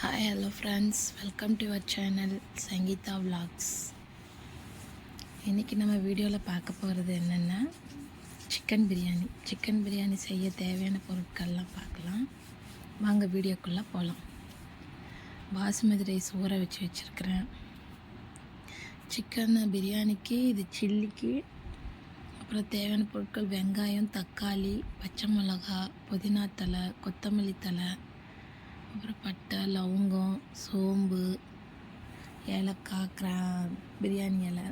Hi hello friends, welcome to your channel Sangeetha vlogs. இன்றைக்கி நம்ம வீடியோவில் பார்க்க போகிறது என்னென்னா சிக்கன் பிரியாணி செய்ய தேவையான பொருட்கள்லாம் பார்க்கலாம். வாங்க வீடியோக்குள்ளே போகலாம். பாசுமதி ரைஸ் ஊற வச்சு வச்சுருக்கிறேன். சிக்கன் பிரியாணிக்கு, இது சில்லிக்கு. அப்புறம் தேவையான பொருட்கள் வெங்காயம், தக்காளி, பச்சை மிளகா, புதினா தழை, கொத்தமல்லி தழை, அப்புறம் பட்டை, லவங்கம், சோம்பு, ஏலக்காய், பிரியாணி இலை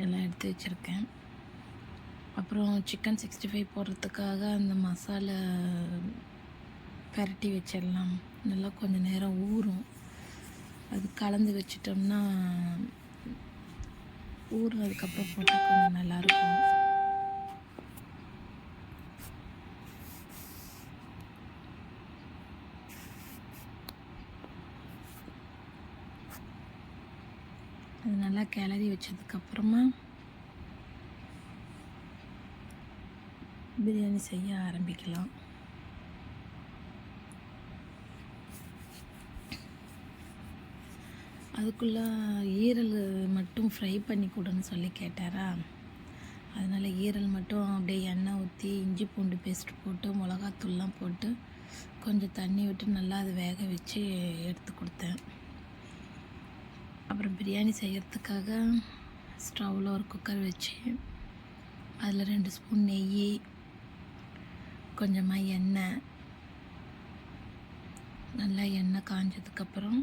எல்லாம் எடுத்து வச்சுருக்கேன். அப்புறம் சிக்கன் 65 போடுறதுக்காக அந்த மசாலா பரட்டி வச்சிடலாம். நல்லா கொஞ்சம் நேரம் ஊறும். அது கலந்து வச்சிட்டோம்னா ஊறுனதுக்கப்புறம் போட்டால் கொஞ்சம் நல்லாயிருக்கும். அது நல்லா கிளறி வச்சதுக்கப்புறமா பிரியாணி செய்ய ஆரம்பிக்கலாம். அதுக்குள்ளே ஈரல் மட்டும் ஃப்ரை பண்ணி கொடுன்னு சொல்லி கேட்டாரா, அதனால் ஈரல் மட்டும் அப்படியே எண்ணெய் ஊற்றி இஞ்சி பூண்டு பேஸ்ட் போட்டு மிளகாத்தூள்லாம் போட்டு கொஞ்சம் தண்ணி விட்டு நல்லா அதை வேக வச்சு எடுத்து கொடுத்தேன். அப்புறம் பிரியாணி செய்கிறதுக்காக ஸ்டவ்வில் ஒரு குக்கர் வச்சு அதில் 2 ஸ்பூன் நெய், கொஞ்சமாக எண்ணெய், நல்லா எண்ணெய் காஞ்சதுக்கப்புறம்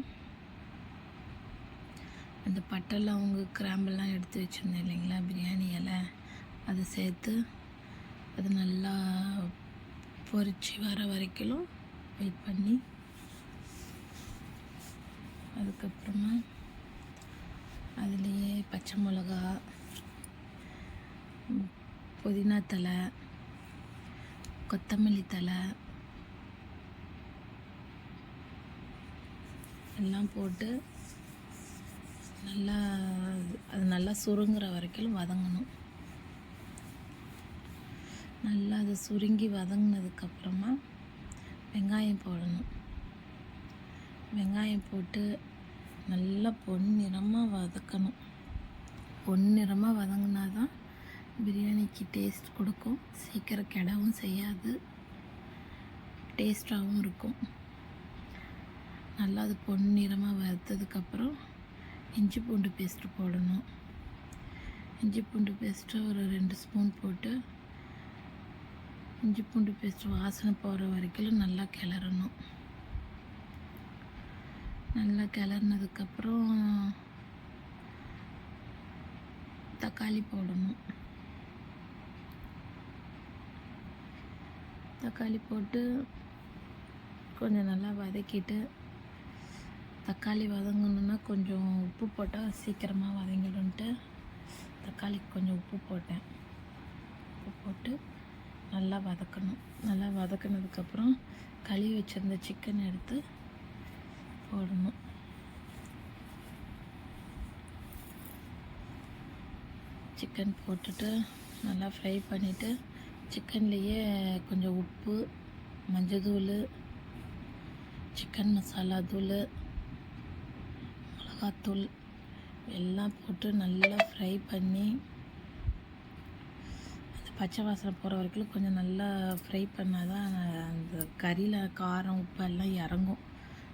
அந்த பட்டை, லவங்க, கிராம்பெல்லாம் எடுத்து வச்சுருந்தேன் இல்லைங்களா, பிரியாணி இலை, அதை சேர்த்து அது நல்லா பொரிச்சு வர வரைக்கும் வெயிட் பண்ணி அதுக்கப்புறமா அதுலேயே பச்சை மிளகா, புதினா தழை, கொத்தமல்லி தழை எல்லாம் போட்டு நல்லா அது நல்லா சுருங்குற வரைக்கும் வதங்கணும். நல்லா அது சுருங்கி வதங்கினதுக்கப்புறமா வெங்காயம் போடணும். வெங்காயம் போட்டு நல்லா பொன்னிறமாக வதக்கணும். பொன்னிறமாக வதங்கினா தான் பிரியாணிக்கு டேஸ்ட் கொடுக்கும். சீக்கிரம் கெடவும் செய்யாது, டேஸ்ட்டாகவும் இருக்கும். நல்லா அது பொன்னிறமாக வறுத்ததுக்கப்புறம் இஞ்சி பூண்டு பேஸ்ட்டு போடணும். இஞ்சி பூண்டு பேஸ்ட்டு ஒரு 2 ஸ்பூன் போட்டு இஞ்சி பூண்டு பேஸ்ட்டு வாசனை போகிற வரைக்கும் நல்லா கிளறணும். நல்லா கிளறினதுக்கப்புறம் தக்காளி போடணும். தக்காளி போட்டு கொஞ்சம் நல்லா வதக்கிட்டு, தக்காளி வதங்கணுன்னா கொஞ்சம் உப்பு போட்டால் சீக்கிரமாக வதங்கிடும்ட்டு தக்காளிக்கு கொஞ்சம் உப்பு போட்டேன். உப்பு போட்டு நல்லா வதக்கணும். நல்லா வதக்கினதுக்கப்புறம் கழுவி வச்சுருந்த சிக்கன் எடுத்து போடணும். சிக்கன் போட்டுட்டு நல்லா ஃப்ரை பண்ணிவிட்டு சிக்கன்லேயே கொஞ்சம் உப்பு, மஞ்சள், சிக்கன் மசாலா தூள், மிளகாத்தூள் எல்லாம் போட்டு நல்லா ஃப்ரை பண்ணி அந்த பச்சை வாசனை போகிற வரைக்கும் கொஞ்சம் நல்லா ஃப்ரை பண்ணால் தான் அந்த கறியில் காரம், உப்பு எல்லாம் இறங்கும்.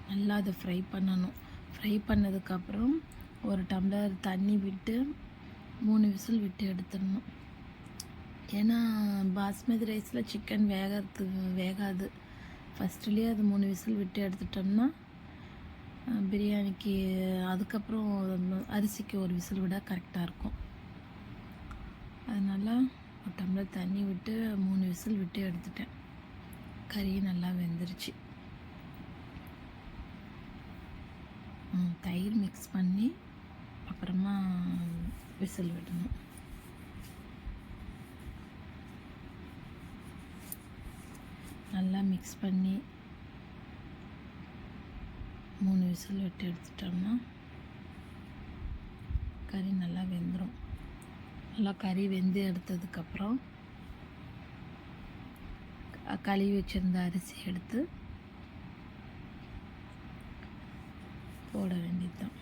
நல்லா அதை ஃப்ரை பண்ணணும். ஃப்ரை பண்ணதுக்கப்புறம் ஒரு டம்ளர் தண்ணி விட்டு 3 விசில் விட்டு எடுத்துடணும். ஏன்னா பாஸ்மதி ரைஸில் சிக்கன் வேகாது. ஃபஸ்ட்டுலேயே அது 3 விசில் விட்டு எடுத்துட்டோம்னா பிரியாணிக்கு அதுக்கப்புறம் அரிசிக்கு ஒரு விசில் விட கரெக்டாக இருக்கும். அதனால் ஒரு டம்ளர் தண்ணி விட்டு 3 விசில் விட்டு எடுத்துட்டேன். கறி நல்லா வெந்துருச்சு. தயிர் மிக்ஸ் பண்ணி அப்புறமா விசில் விடணும். நல்லா மிக்ஸ் பண்ணி 3 விசில் விட்டு எடுத்துட்டோம்னா கறி நல்லா வெந்துடும். நல்லா கறி வெந்து எடுத்ததுக்கப்புறம் கழுவி வச்சுருந்த அரிசி எடுத்து போட வேண்டியதுதான்.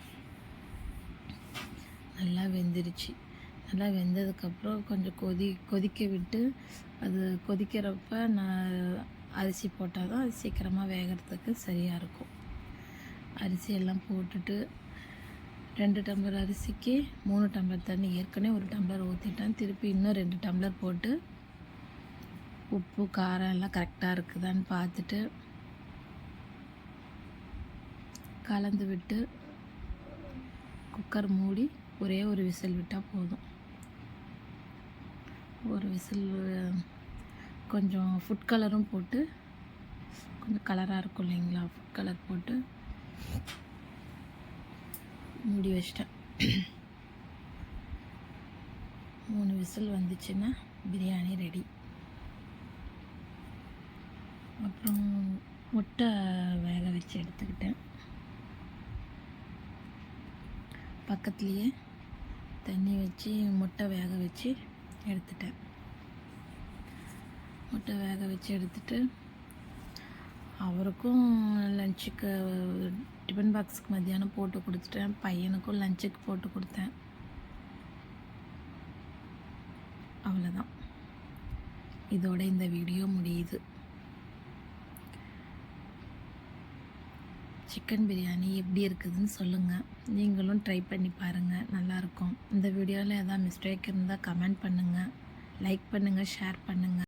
நல்லா வெந்துருச்சு. நல்லா வெந்ததுக்கப்புறம் கொஞ்சம் கொதிக்க விட்டு, அது கொதிக்கிறப்ப நான் அரிசி போட்டால் தான் அது சீக்கிரமாக வேகிறதுக்கு சரியாக இருக்கும். அரிசி எல்லாம் போட்டுட்டு 2 டம்ளர் அரிசிக்கு 3 டம்ளர் தண்ணி, ஏற்கனவே 1 டம்ளர் ஊற்றிட்டேன். திருப்பி இன்னும் 2 டம்ளர் போட்டு உப்பு காரம் எல்லாம் கரெக்டாக இருக்குதான்னு பார்த்துட்டு கலந்து விட்டு குக்கர் மூடி ஒரே ஒரு விசில் விட்டால் போதும். ஒரு விசில் கொஞ்சம் ஃபுட் கலரும் போட்டு, கொஞ்சம் கலராக இருக்கும் இல்லைங்களா, ஃபுட் கலர் போட்டு மூடி வச்சிட்டேன். 3 விசில் வந்துச்சுன்னா பிரியாணி ரெடி. அப்புறம் முட்டை வேக வச்சு எடுத்துக்கிட்டேன். பக்கத்துலேயே தண்ணி வச்சு முட்டை வேக வச்சு எடுத்துட்டேன். முட்டை வேக வச்சு எடுத்துட்டு அவருக்கும் லஞ்சுக்கு டிஃபன் பாக்ஸுக்கு மத்தியானம் போட்டு கொடுத்துட்டேன். பையனுக்கும் லஞ்சுக்கு போட்டு கொடுத்தேன். அவ்வளோதான். இதோட இந்த வீடியோ முடியுது. சிக்கன் பிரியாணி எப்படி இருக்குதுன்னு சொல்லுங்கள். நீங்களும் ட்ரை பண்ணி பாருங்கள், நல்லாயிருக்கும். இந்த வீடியோவில் எதாவது மிஸ்டேக் இருந்தால் கமெண்ட் பண்ணுங்கள், லைக் பண்ணுங்கள், ஷேர் பண்ணுங்கள்.